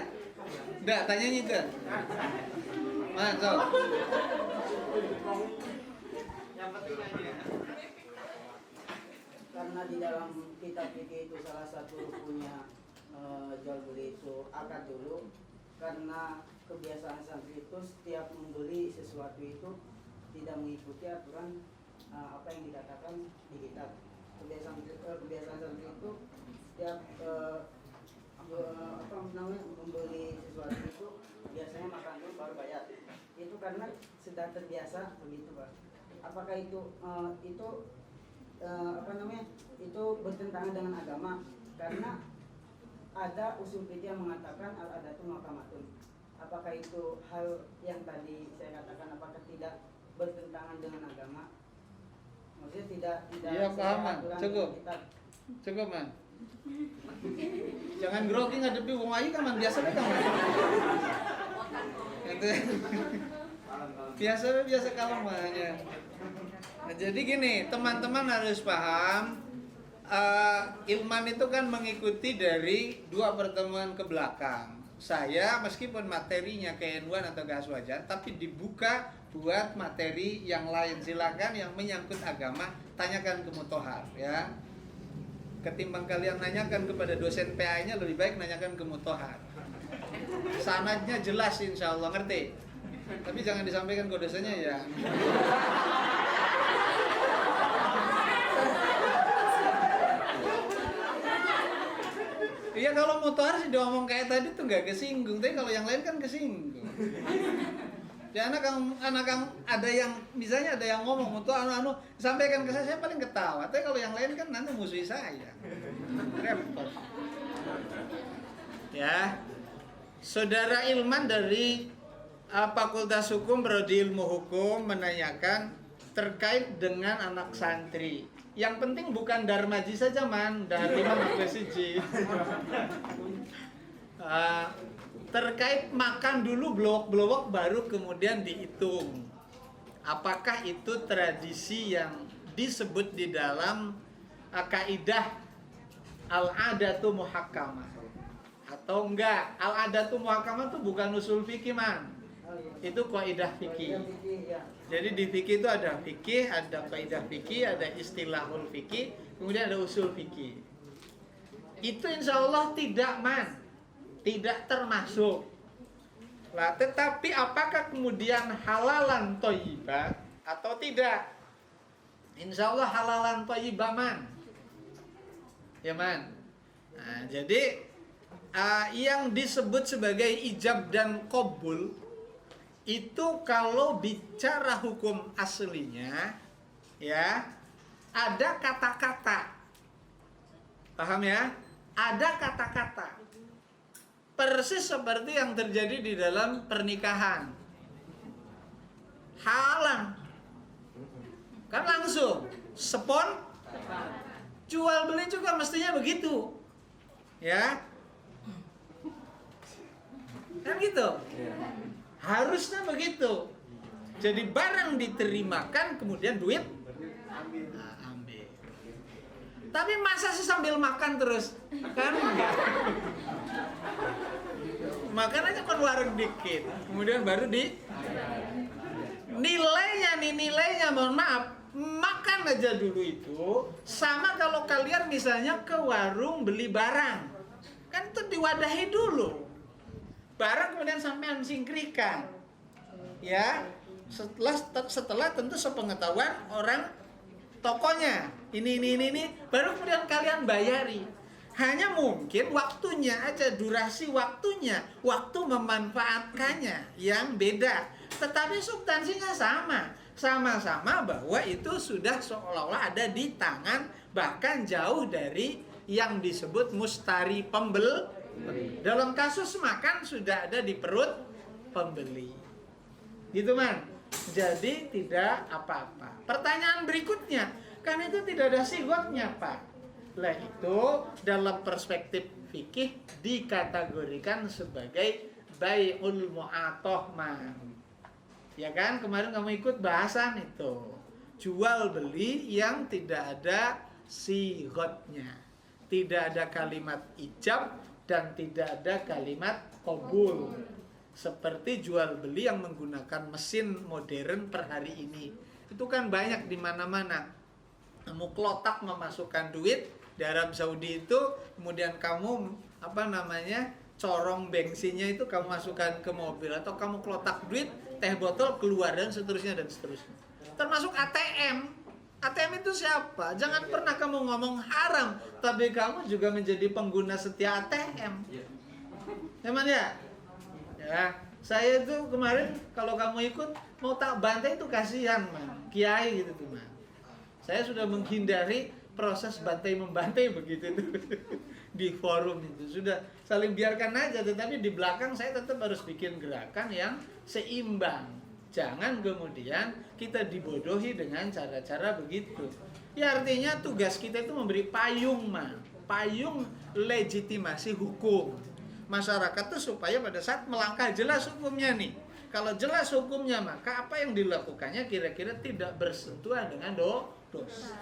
Enggak, tanyanya itu. Masuk. Yang penting aja. Karena di dalam kitab fikih itu salah satu rukunnya jual beli itu akad dulu. Karena kebiasaan santri itu setiap membeli sesuatu itu tidak mengikuti aturan apa yang dikatakan di kitab. Kebiasaan santri itu setiap membeli sesuatu itu biasanya makan dulu baru bayar. Itu karena sudah terbiasa begitu, Pak. Apakah itu itu bertentangan dengan agama? Karena ada usul fikih yang mengatakan al-adatu maqamatun. Apakah itu hal yang tadi saya katakan apakah tidak bertentangan dengan agama? Maksudnya tidak Iya, paham, Man. Cukup. Cukup, Man. Jangan grogi ngadepi wong ayu kan, Man. Biasa kan, Man. Itu. Biasa kalem, Man. Ya. Nah, jadi gini, teman-teman harus paham ilman itu kan mengikuti dari 2 pertemuan ke belakang. Saya meskipun materinya ke N1 atau ke Aswajan, tapi dibuka buat materi yang lain. Silakan yang menyangkut agama tanyakan ke Mutohar ya. Ketimbang kalian nanyakan kepada dosen PA-nya, lebih baik nanyakan ke Mutohar. Sanadnya jelas insya Allah, ngerti. Tapi jangan disampaikan ke dosennya ya. Iya, kalau Mutohar sih diomong kayak tadi tuh nggak kesinggung, tapi kalau yang lain kan kesinggung. Ya anak ada yang misalnya ada yang ngomong Mutohar sampaikan ke saya paling ketawa. Tapi kalau yang lain kan nanti musuhi saya. Repot. Ya, Saudara Ilman dari Fakultas Hukum Prodi Ilmu Hukum menanyakan terkait dengan anak santri. Yang penting bukan Darmaji saja, Man. Dari mana siji. Terkait makan dulu blowok-blowok baru kemudian dihitung. Apakah itu tradisi yang disebut di dalam kaidah al-adatu muhakkamah atau enggak? Al-adatu muhakkamah itu bukan usul fikih, Man. Itu kaidah fikih. Jadi di fikih itu ada fikih, ada kaidah fikih, ada istilahul fikih, kemudian ada usul fikih. Itu insya Allah tidak, Man, tidak termasuk. Lah, tetapi apakah kemudian halalan thayyibah atau tidak? Insya Allah halalan thayyibah, Man. Ya, Man. Nah, jadi yang disebut sebagai ijab dan qabul itu kalau bicara hukum aslinya ya ada kata-kata, paham ya, ada kata-kata persis seperti yang terjadi di dalam pernikahan. Halang kan langsung sepon, jual beli juga mestinya begitu ya kan gitu. Harusnya begitu. Jadi barang diterimakan, kemudian duit ambil. Tapi masa sih sambil makan terus? Kan enggak. Makan aja warung dikit, kemudian baru di nilainya mohon maaf, makan aja dulu itu sama kalau kalian misalnya ke warung beli barang. Kan itu diwadahi dulu. Barang kemudian sampean singkirkan, ya setelah tentu sepengetahuan orang tokonya ini baru kemudian kalian bayari. Hanya mungkin waktunya aja, durasi waktunya, waktu memanfaatkannya yang beda. Tetapi substansinya sama-sama bahwa itu sudah seolah-olah ada di tangan, bahkan jauh dari yang disebut mustari pembeli. Dalam kasus makan sudah ada di perut pembeli. Gitu, Man. Jadi tidak apa-apa. Pertanyaan berikutnya, kan itu tidak ada sigotnya, Pak. Lah itu dalam perspektif fikih dikategorikan sebagai bai'ul mu'atoh, Man. Ya kan, kemarin kamu ikut bahasan itu. Jual beli yang tidak ada sigotnya. Tidak ada kalimat ijab dan tidak ada kalimat qabul. Seperti jual beli yang menggunakan mesin modern per hari ini. Itu kan banyak di mana-mana. Kamu klotak memasukkan duit di Arab Saudi itu, kemudian kamu corong bensinnya itu kamu masukkan ke mobil, atau kamu klotak duit, teh botol keluar dan seterusnya. Termasuk ATM. ATM itu siapa? Jangan pernah kamu ngomong haram, tapi kamu juga menjadi pengguna setia ATM. Emang ya? Ya, saya itu kemarin kalau kamu ikut mau tak bantai itu kasihan, man. Kiai gitu tuh, man. Saya sudah menghindari proses bantai membantai begitu tuh di forum itu. Sudah saling biarkan aja, tetapi di belakang saya tetap harus bikin gerakan yang seimbang. Jangan kemudian kita dibodohi dengan cara-cara begitu. Ya artinya tugas kita itu memberi payung, man. Payung legitimasi hukum masyarakat tuh supaya pada saat melangkah jelas hukumnya nih. Kalau jelas hukumnya, maka apa yang dilakukannya kira-kira tidak bersentuhan dengan dosa.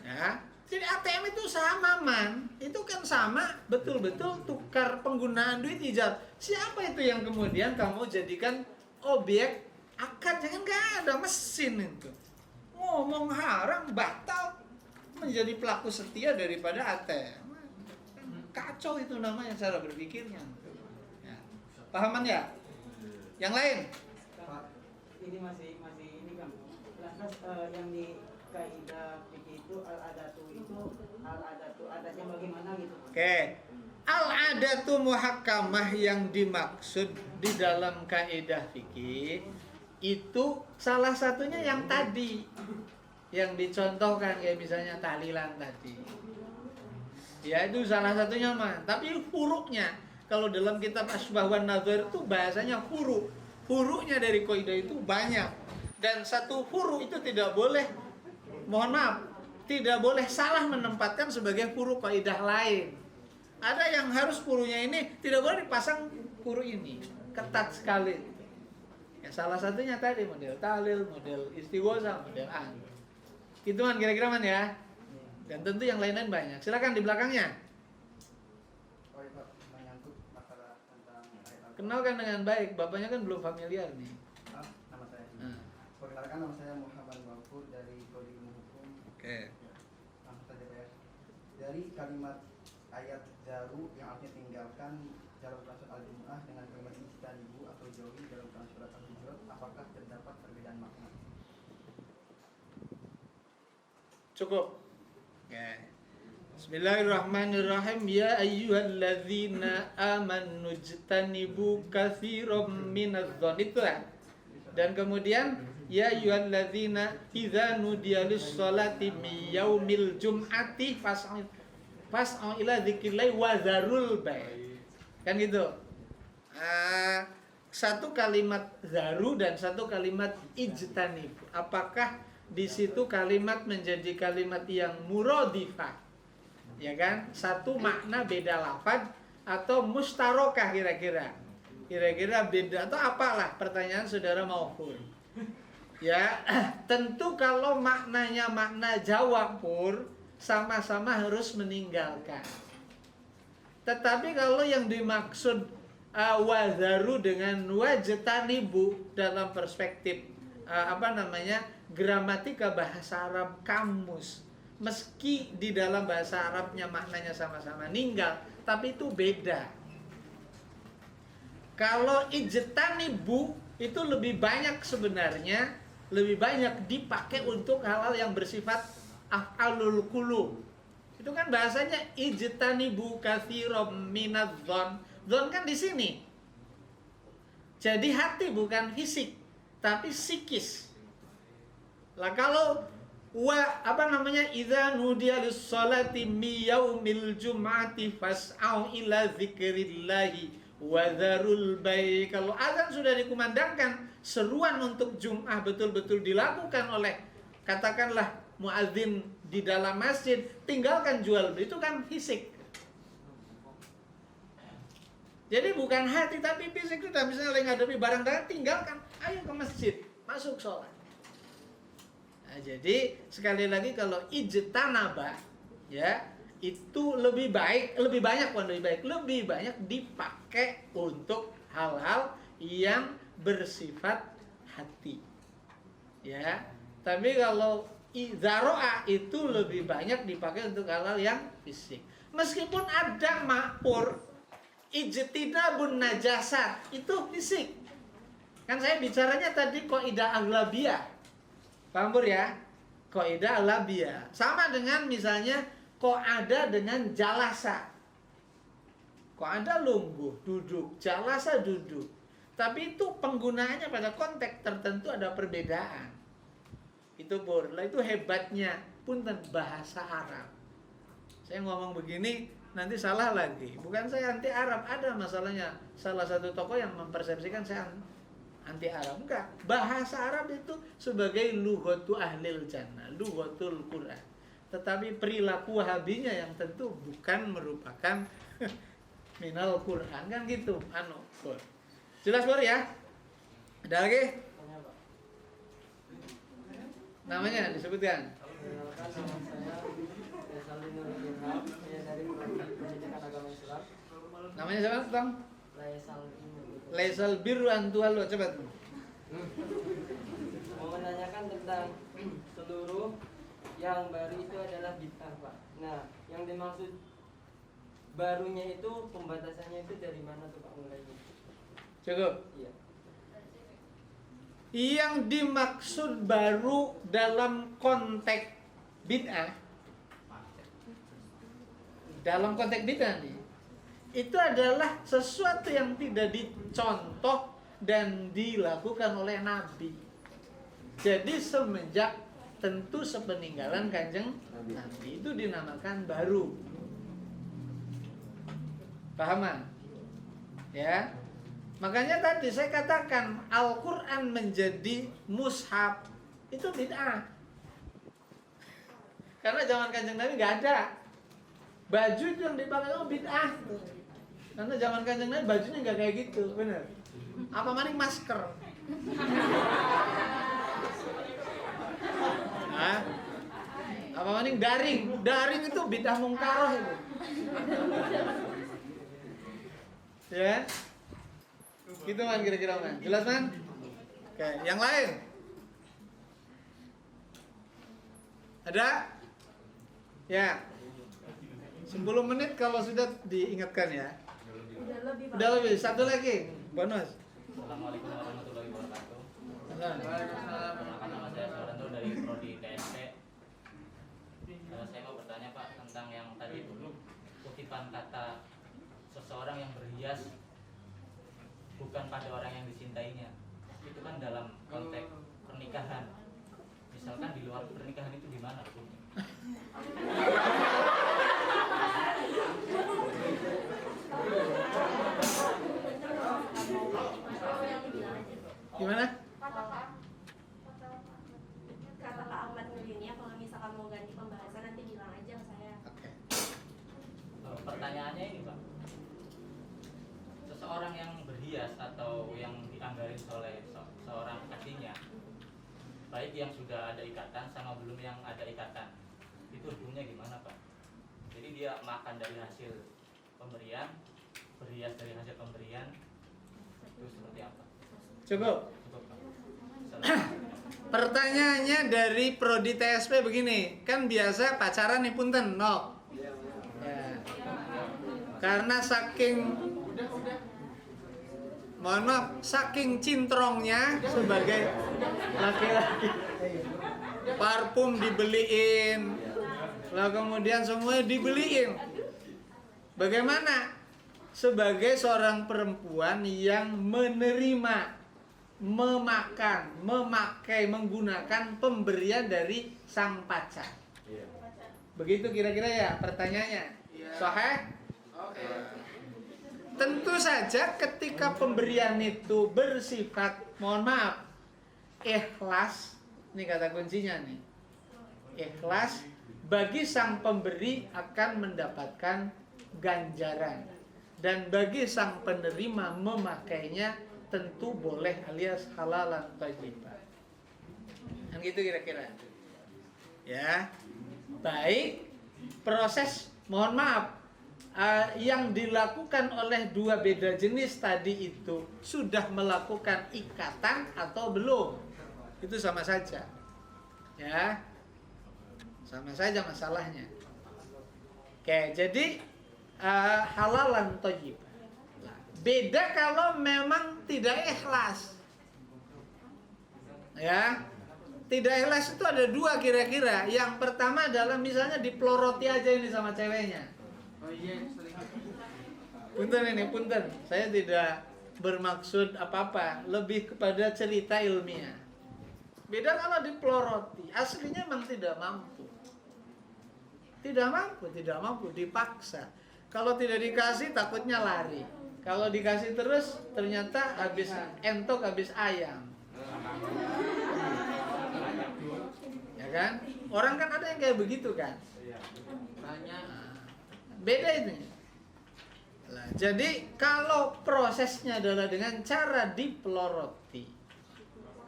Ya, jadi ATM itu sama, man. Itu kan sama, betul-betul tukar penggunaan duit ijab. Siapa itu yang kemudian kamu jadikan objek akad? Jangan, nggak ada mesin itu. Ngomong haram batal menjadi pelaku setia daripada ATM. Kacau itu namanya cara berpikirnya. Ya. Pahaman ya? Yang lain? Pak, ini masih ini kan. Lantas yang di kaidah fikih itu al-adatu adatnya bagaimana gitu? Oke. Al-adatu muhakkamah yang dimaksud di dalam kaidah fikih itu salah satunya yang tadi yang dicontohkan, kayak misalnya tahlilan tadi. Ya itu salah satunya, mah. Tapi hurufnya, kalau dalam kitab Asbah wan Nadhair itu bahasanya huruf. Hurufnya dari kaidah itu banyak. Dan satu huruf itu tidak boleh, mohon maaf, tidak boleh salah menempatkan sebagai huruf kaidah lain. Ada yang harus hurufnya ini tidak boleh dipasang huruf ini. Ketat sekali. Ya, salah satunya tadi model tahlil, model istighosah, model an. Gitu, man, kira-kira, man, ya. Dan tentu yang lain-lain banyak. Silakan di belakangnya. Oh itu menyangkut masalah tentang ayat Kenalkan dengan baik. Bapaknya kan belum familiar nih. nama saya. Nah. Perkenalkan, nama saya Muhammad Wafur dari Prodi Ilmu Hukum. Oke. Langsung saja, Pak, ya. Dari kalimat ayat jaru yang artinya tinggalkan dalam surat Al-Jumu'ah dengan kalimat istanibu atau jauhi dalam surat Al-Hujurat, apakah terdapat perbedaan makna? Cukup. Ya. Bismillahirrahmanirrahim. Ya ayyuhalladzina amanu jtanibu katsiran minadh-dhon. Itulah. Dan kemudian ya ayyuhalladzina idza nudiya lis-sholati min yaumil jum'ati fas'au ila dzikrillah wa dzarul bai'. Kan gitu. Satu kalimat zaru dan satu kalimat ijtanib. Apakah di situ kalimat menjadi kalimat yang muradifah? Ya kan? Satu makna beda lafaz atau mustarokah kira-kira? Kira-kira beda atau apalah, pertanyaan saudara Maufur. Ya, tentu kalau maknanya makna jawab pur, sama-sama harus meninggalkan. Tetapi kalau yang dimaksud wazaru dengan wajtanibu dalam perspektif gramatika bahasa Arab kamus, meski di dalam bahasa Arabnya maknanya sama-sama ninggal, tapi itu beda. Kalau ijtanibu itu lebih banyak sebenarnya, lebih banyak dipakai untuk hal-hal yang bersifat af'alul qulub. Itu kan bahasanya ijtanibu katsiran minadh-dhon. Dhon kan di sini. Jadi hati bukan fisik, tapi psikis. Lah kalau idza nudiya lis-sholati mi yaumil jum'ati fas'au ila dzikrillahi wa dzarul bai'. Kalau azan sudah dikumandangkan, seruan untuk Jum'ah betul-betul dilakukan oleh katakanlah muadzin di dalam masjid, tinggalkan jual beli, itu kan fisik. Jadi bukan hati tapi fisik. Sudah misalnya lagi ngadepi barang dagangan, tinggalkan, ayo ke masjid, masuk sholat. Nah, jadi sekali lagi kalau ijtanaba ya itu lebih banyak dipakai untuk hal-hal yang bersifat hati. Ya. Tapi kalau zaro'a itu lebih banyak dipakai untuk hal-hal yang fisik. Meskipun ada makpur ijtinabun najasat itu fisik. Kan saya bicaranya tadi kaidah aghlabiyah. Paham Pur ya? Qaidah alabiyah. Sama dengan misalnya qa'ada dengan jalasa. Qa'ada lungguh, duduk, jalasa duduk. Tapi itu penggunaannya pada konteks tertentu ada perbedaan. Itu borla, itu hebatnya punten bahasa Arab. Saya ngomong begini nanti salah lagi. Bukan saya anti Arab, ada masalahnya. Salah satu tokoh yang mempersepsikan saya anti Arab. Enggak. Bahasa Arab itu sebagai lughatu ahlil jannah, lughatul Quran. Tetapi perilaku Wahabinya yang tentu bukan merupakan minal Quran, kan gitu. Jelas Bor ya? Ada lagi? Namanya disebutkan. Perkenalkan, nama saya Resaldi Nurul Irham, saya dari Pendidikan Agama Islam. Namanya siapa, Bang? Laisal birru an tuwallu, coba. Mau menanyakan tentang seluruh yang baru itu adalah bid'ah, Pak. Nah, yang dimaksud barunya itu pembatasannya itu dari mana tuh Pak mulainya? Cukup. Iya. Yang dimaksud baru dalam konteks bid'ah, dalam konteks bid'ah nih, itu adalah sesuatu yang tidak dicontoh dan dilakukan oleh Nabi. Jadi semenjak tentu sepeninggalan Kanjeng Nabi itu dinamakan baru. Pahaman? Ya. Makanya tadi saya katakan Al-Quran menjadi mushaf itu bid'ah. Karena zaman Kanjeng Nabi nggak ada. Baju itu yang dipakai bid'ah. Karena zaman Kanjeng Nabi bajunya nggak kayak gitu, benar. Apa maning masker? Hah? Apa maning daring? Daring itu bid'ah mungkaroh itu. Ya. Gitu man kira-kira man. Jelas man? Oke, yang lain? Ada? Ya. 10 menit kalau sudah diingatkan ya. Udah lebih. Satu lagi. Bonus. Assalamualaikum warahmatullahi wabarakatuh. Waalaikumsalam. Perkenalkan, nama saya Soranto dari Prodi TSP. Saya mau bertanya Pak tentang yang tadi kutipan kata seseorang yang berhias bukan pada orang yang disintainya. Itu kan dalam konteks pernikahan. Misalkan di luar pernikahan itu gimana hukumnya? Gimana? Kata Pak Ahmad Nurdin ya, kalau misalkan mau ganti pembahasan nanti bilang aja ke saya. Oke. Pertanyaannya ini Pak, seseorang yang berhias atau yang dianggarin oleh seorang kasihnya, baik yang sudah ada ikatan sama belum yang ada ikatan, itu hukumnya gimana Pak? Jadi dia makan dari hasil pemberian, berhias dari hasil pemberian, itu seperti apa? Cukup. Cukup Pak. Pertanyaannya dari Prodi TSP begini, kan biasa pacaran nih punten, no. Ya. Karena saking mohon maaf, saking cintrongnya sebagai laki-laki, parfum dibeliin, lalu kemudian semuanya dibeliin. Bagaimana sebagai seorang perempuan yang menerima, memakan, memakai, menggunakan pemberian dari sang pacar? Begitu kira-kira ya pertanyaannya. Sahih? Tentu saja ketika pemberian itu bersifat, mohon maaf, ikhlas, ini kata kuncinya nih. Ikhlas, bagi sang pemberi akan mendapatkan ganjaran. Dan bagi sang penerima memakainya tentu boleh alias halalan thayyiban. Kan gitu kira-kira. Ya. Baik, proses mohon maaf yang dilakukan oleh dua beda jenis tadi itu sudah melakukan ikatan atau belum, itu sama saja, ya, sama saja masalahnya. Oke, jadi halalan thayyib. Beda kalau memang tidak ikhlas, ya. tidak ikhlas itu ada dua kira-kira. Yang pertama adalah misalnya dipeloroti aja ini sama ceweknya. Oh iya, Punten ini, punten. Saya tidak bermaksud apa-apa, lebih kepada cerita ilmiah. Beda kalau dipeloroti, aslinya memang tidak mampu. Tidak mampu, dipaksa. Kalau tidak dikasih takutnya lari. Kalau dikasih terus ternyata habis entok, habis ayam. Ya kan? Orang kan ada yang kayak begitu kan? Banyak. Beda itu. Nah, jadi kalau prosesnya adalah dengan cara dipeloroti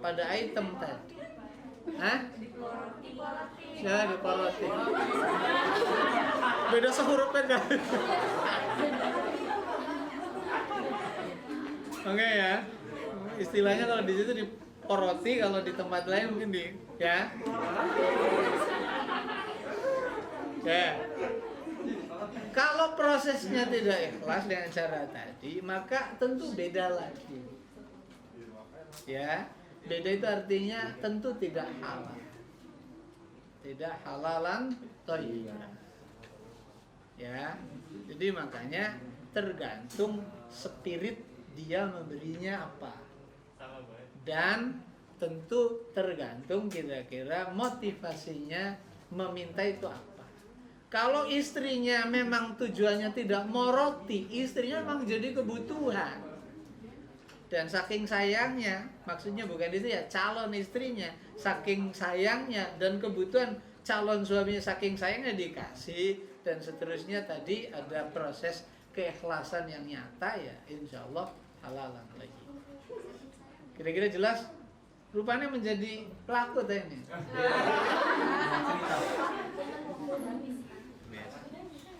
pada item tadi. Hah? Ya, dipeloroti. Beda sehurufnya kan? Oke ya. Istilahnya kalau di situ diporoti, kalau di tempat lain mungkin ya. Ya. Kalau prosesnya tidak ikhlas dengan cara tadi, maka tentu beda lagi. Ya, beda itu artinya tentu tidak halal. Tidak halalan thayyiban. Ya. Jadi makanya tergantung spirit dia memberinya apa. Dan tentu tergantung kira-kira motivasinya meminta itu apa. Kalau istrinya memang tujuannya tidak mau roti, istrinya memang jadi kebutuhan. Dan saking sayangnya, maksudnya bukan itu ya, calon istrinya saking sayangnya dan kebutuhan calon suaminya saking sayangnya dikasih, dan seterusnya tadi ada proses keikhlasan yang nyata, ya insya Allah halalan lagi. Kira-kira jelas? Rupanya menjadi pelaku tadi ini.